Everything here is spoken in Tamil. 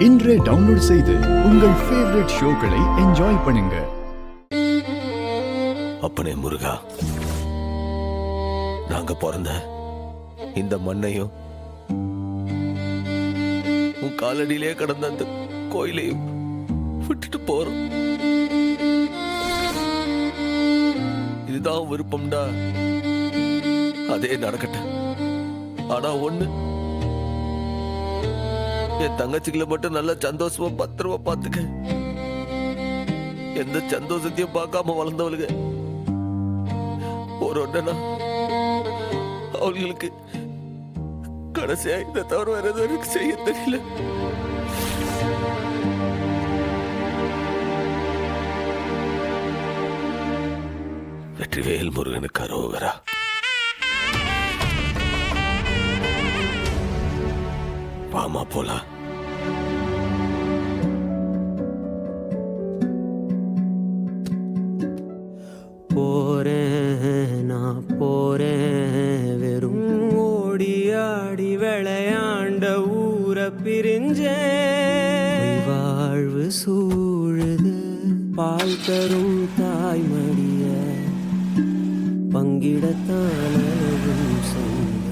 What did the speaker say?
இன்றே டவுன்லோட் செய்து உங்கள் ஃபேவரட் ஷோக்களை என்ஜாய் பண்ணுங்க. அப்பனே முருகா, நாங்க பிறந்த இந்த மண்ணையும் உன் காலடியிலே கடந்த அந்த கோயிலையும் விட்டுட்டு போறோம். இதுதான் விருப்பம்டா, அதே நடக்கட்டும். ஆனா ஒண்ணு, என் தங்கச்சிகளை மட்டும் நல்லா சந்தோஷமா பத்திரமா பாத்துக்க. எந்த சந்தோஷத்தையும் பார்க்காம வளர்ந்தவளுங்க ஒரு ஒன்னா அவங்களுக்கு கடைசியா இதை தவிர வேற எதுவும் எனக்கு செய்ய தெரியல. வெற்றிவேல் முருகனுக்கு அரோகரா. வாமா போலாம். போறேன் நான் போறேன், வெறும் ஓடி ஆடி விளையாண்ட ஊரை பிரிஞ்சேன். வாழ்வு சூழுது பால் தரும் தாய்மடிய பங்கிடத்தான சொந்த